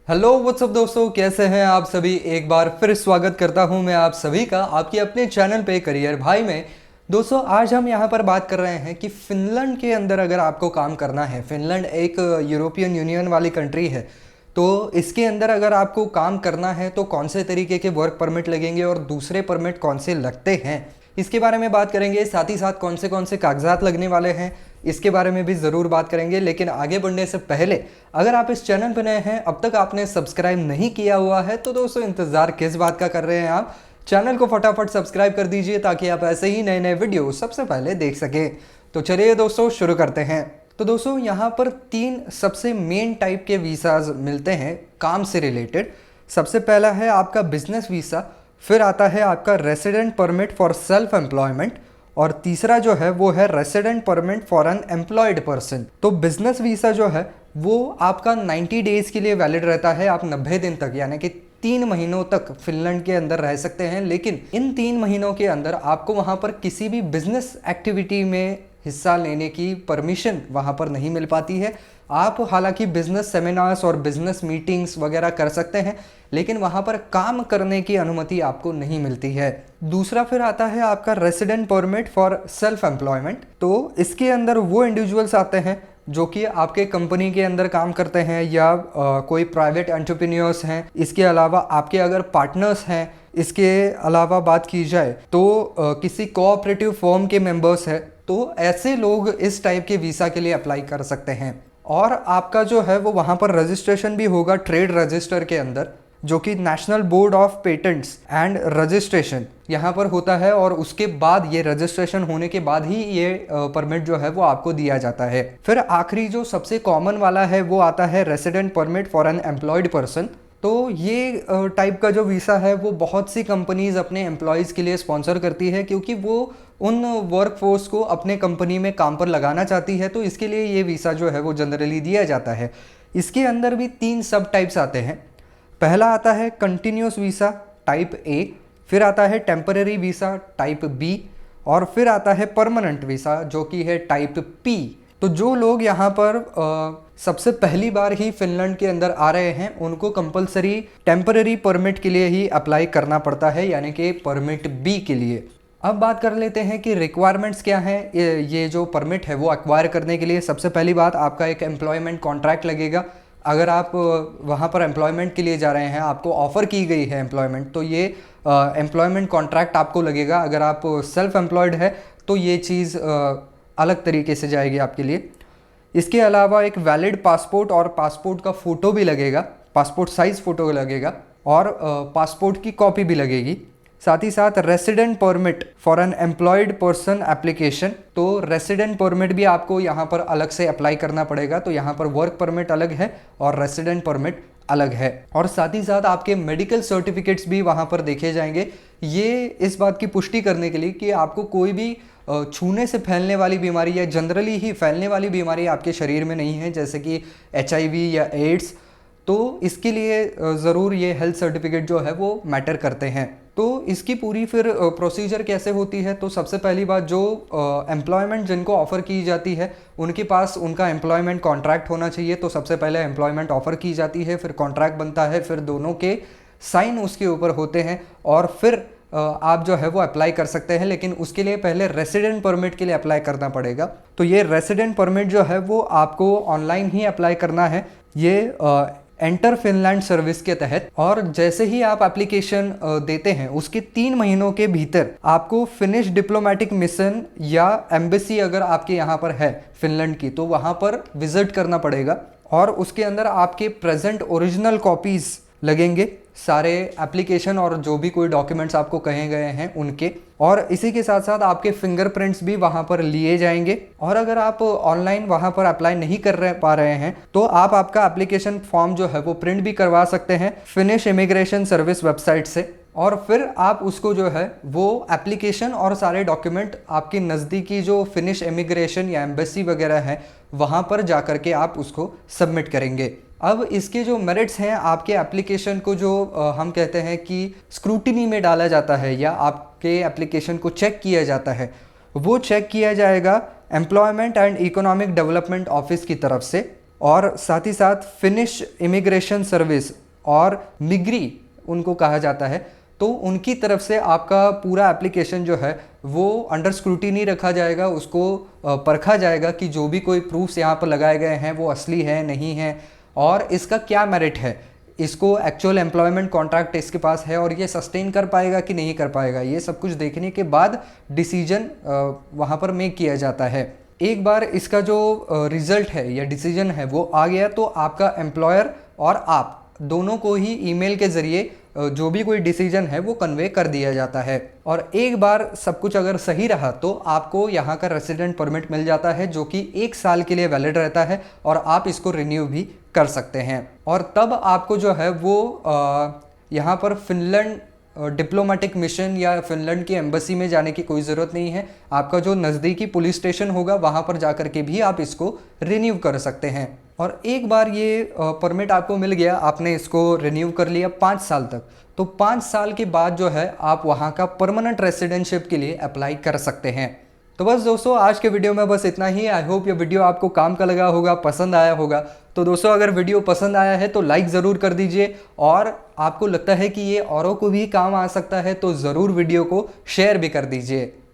Hello what's up दोस्तों, कैसे हैं आप सभी। एक बार फिर स्वागत करता हूं मैं आप सभी का आपके अपने चैनल पे करियर भाई में। दोस्तों, आज हम यहां पर बात कर रहे हैं कि फिनलैंड के अंदर अगर आपको काम करना है, फिनलैंड एक यूरोपियन यूनियन वाली कंट्री है, तो इसके अंदर अगर आपको काम करना है तो कौन से तरीके के वर्क परमिट लगेंगे और दूसरे परमिट कौन से लगते हैं, इसके बारे में बात करेंगे। साथ ही साथ कौन से कागजात लगने वाले हैं, इसके बारे में भी ज़रूर बात करेंगे। लेकिन आगे बढ़ने से पहले अगर आप इस चैनल पर नए हैं, अब तक आपने सब्सक्राइब नहीं किया हुआ है, तो दोस्तों इंतज़ार किस बात का कर रहे हैं आप। चैनल को फटाफट सब्सक्राइब कर दीजिए ताकि आप ऐसे ही नए नए वीडियो सबसे पहले देख सकें। तो चलिए दोस्तों शुरू करते हैं। तो दोस्तों, यहाँ पर 3 सबसे मेन टाइप के वीसाज मिलते हैं काम से रिलेटेड। सबसे पहला है आपका बिजनेस वीसा, फिर आता है आपका resident permit for self employment, और तीसरा जो है वो है resident permit for an employed person. तो बिजनेस वीसा जो है वो आपका 90 डेज के लिए वैलिड रहता है। आप 90 दिन तक यानी कि 3 महीनों तक फिनलैंड के अंदर रह सकते हैं। लेकिन इन 3 महीनों के अंदर आपको वहाँ पर किसी भी बिजनेस एक्टिविटी में हिस्सा लेने की परमिशन वहाँ पर नहीं मिल पाती है। आप हालांकि बिजनेस सेमिनार्स और बिजनेस मीटिंग्स वगैरह कर सकते हैं, लेकिन वहाँ पर काम करने की अनुमति आपको नहीं मिलती है। दूसरा फिर आता है आपका resident permit for self employment. तो इसके अंदर वो इंडिविजुअल्स आते हैं जो कि आपके कंपनी के अंदर काम करते हैं या कोई प्राइवेट एंटरप्रेन्योर्स हैं। इसके अलावा आपके अगर पार्टनर्स हैं, इसके अलावा बात की जाए तो किसी कोऑपरेटिव फर्म के मेंबर्स हैं, तो ऐसे लोग इस टाइप के वीसा के लिए अप्लाई कर सकते हैं। और आपका जो है वो वहाँ पर रजिस्ट्रेशन भी होगा ट्रेड रजिस्टर के अंदर, जो कि national board of patents and registration यहाँ पर होता है। और उसके बाद ये रजिस्ट्रेशन होने के बाद ही ये परमिट जो है वो आपको दिया जाता है। फिर आखिरी जो सबसे कॉमन वाला है वो आता है resident permit for an employed person. तो ये टाइप का जो वीसा है वो बहुत सी कंपनीज अपने एम्प्लॉयज़ के लिए स्पॉन्सर करती है, क्योंकि वो उन वर्कफोर्स को अपने कंपनी में काम पर लगाना चाहती है। तो इसके लिए ये वीसा जो है वो जनरली दिया जाता है। इसके अंदर भी 3 सब टाइप्स आते हैं। पहला आता है कंटिन्यूस वीसा टाइप ए, फिर आता है टेम्पररी वीसा टाइप बी, और फिर आता है परमानेंट वीसा जो कि है टाइप पी। तो जो लोग यहाँ पर सबसे पहली बार ही फिनलैंड के अंदर आ रहे हैं, उनको कंपलसरी टेम्पररी परमिट के लिए ही अप्लाई करना पड़ता है, यानी कि परमिट बी के लिए। अब बात कर लेते हैं कि रिक्वायरमेंट्स क्या हैं ये जो परमिट है वो एक्वायर करने के लिए। सबसे पहली बात, आपका एक एम्प्लॉयमेंट कॉन्ट्रैक्ट लगेगा। अगर आप वहाँ पर एम्प्लॉयमेंट के लिए जा रहे हैं, आपको ऑफ़र की गई है एम्प्लॉयमेंट, तो ये एम्प्लॉयमेंट कॉन्ट्रैक्ट आपको लगेगा। अगर आप सेल्फ एम्प्लॉयड है तो ये चीज़ अलग तरीके से जाएगी आपके लिए। इसके अलावा एक वैलिड पासपोर्ट और पासपोर्ट का फ़ोटो भी लगेगा, पासपोर्ट साइज़ फ़ोटो लगेगा, और पासपोर्ट की कॉपी भी लगेगी। साथ ही साथ resident permit for an employed person application. तो रेसिडेंट परमिट भी आपको यहाँ पर अलग से अप्लाई करना पड़ेगा। तो यहाँ पर वर्क परमिट अलग है और रेसिडेंट परमिट अलग है। और साथ ही साथ आपके मेडिकल सर्टिफिकेट्स भी वहाँ पर देखे जाएंगे, ये इस बात की पुष्टि करने के लिए कि आपको कोई भी छूने से फैलने वाली बीमारी या जनरली ही फैलने वाली बीमारी आपके शरीर में नहीं है, जैसे कि HIV या एड्स। तो इसके लिए ज़रूर ये हेल्थ सर्टिफिकेट जो है वो मैटर करते हैं। तो इसकी पूरी फिर प्रोसीजर कैसे होती है, तो सबसे पहली बात, जो एम्प्लॉयमेंट जिनको ऑफ़र की जाती है उनके पास उनका एम्प्लॉयमेंट कॉन्ट्रैक्ट होना चाहिए। तो सबसे पहले एम्प्लॉयमेंट ऑफ़र की जाती है, फिर कॉन्ट्रैक्ट बनता है, फिर दोनों के साइन उसके ऊपर होते हैं, और फिर आप जो है वो अप्लाई कर सकते हैं। लेकिन उसके लिए पहले रेसिडेंट परमिट के लिए अप्लाई करना पड़ेगा। तो ये रेसिडेंट परमिट जो है वो आपको ऑनलाइन ही अप्लाई करना है, ये एंटर फिनलैंड सर्विस के तहत। और जैसे ही आप एप्लीकेशन देते हैं उसके 3 महीनों के भीतर आपको फिनिश डिप्लोमेटिक मिशन या एम्बेसी अगर आपके यहाँ पर है फिनलैंड की, तो वहाँ पर विजिट करना पड़ेगा। और उसके अंदर आपके प्रेजेंट ओरिजिनल कॉपीज़ लगेंगे, सारे एप्लीकेशन और जो भी कोई डॉक्यूमेंट्स आपको कहे गए हैं उनके। और इसी के साथ साथ आपके फिंगरप्रिंट्स भी वहाँ पर लिए जाएंगे। और अगर आप ऑनलाइन वहाँ पर अप्लाई नहीं पा रहे हैं, तो आप आपका एप्लीकेशन फॉर्म जो है वो प्रिंट भी करवा सकते हैं फिनिश इमिग्रेशन सर्विस वेबसाइट से। और फिर आप उसको जो है वो एप्लीकेशन और सारे डॉक्यूमेंट आपके नज़दीकी जो फिनिश इमिग्रेशन या एम्बेसी वगैरह है वहाँ पर जा कर के आप उसको सबमिट करेंगे। अब इसके जो मेरिट्स हैं, आपके एप्लीकेशन को जो हम कहते हैं कि स्क्रूटिनी में डाला जाता है या आपके एप्लीकेशन को चेक किया जाता है, वो चेक किया जाएगा employment and economic development office की तरफ से। और साथ ही साथ फिनिश इमिग्रेशन सर्विस और मिग्री उनको कहा जाता है, तो उनकी तरफ से आपका पूरा एप्लीकेशन जो है वो अंडर स्क्रूटिनी रखा जाएगा। उसको परखा जाएगा कि जो भी कोई प्रूफ्स यहाँ पर लगाए गए हैं वो असली है नहीं है, और इसका क्या मेरिट है, इसको एक्चुअल एम्प्लॉयमेंट कॉन्ट्रैक्ट इसके पास है और ये सस्टेन कर पाएगा कि नहीं कर पाएगा। ये सब कुछ देखने के बाद डिसीजन वहाँ पर मेक किया जाता है। एक बार इसका जो रिजल्ट है या डिसीजन है वो आ गया, तो आपका एम्प्लॉयर और आप दोनों को ही ईमेल के ज़रिए जो भी कोई डिसीजन है वो कन्वे कर दिया जाता है। और एक बार सब कुछ अगर सही रहा तो आपको यहाँ का रेसिडेंट परमिट मिल जाता है, जो कि 1 साल के लिए वैलिड रहता है और आप इसको रिन्यू भी कर सकते हैं। और तब आपको जो है वो यहाँ पर फिनलैंड डिप्लोमेटिक मिशन या फिनलैंड की एम्बेसी में जाने की कोई ज़रूरत नहीं है। आपका जो नज़दीकी पुलिस स्टेशन होगा वहाँ पर जा कर के भी आप इसको रिन्यू कर सकते हैं। और एक बार ये परमिट आपको मिल गया, आपने इसको रिन्यू कर लिया 5 साल तक, तो 5 साल के बाद जो है आप वहाँ का परमानेंट रेसिडेंटशिप के लिए अप्लाई कर सकते हैं। तो बस दोस्तों, आज के वीडियो में बस इतना ही। आई होप ये वीडियो आपको काम का लगा होगा, पसंद आया होगा। तो दोस्तों, अगर वीडियो पसंद आया है तो लाइक ज़रूर कर दीजिए, और आपको लगता है कि ये औरों को भी काम आ सकता है तो ज़रूर वीडियो को शेयर भी कर दीजिए।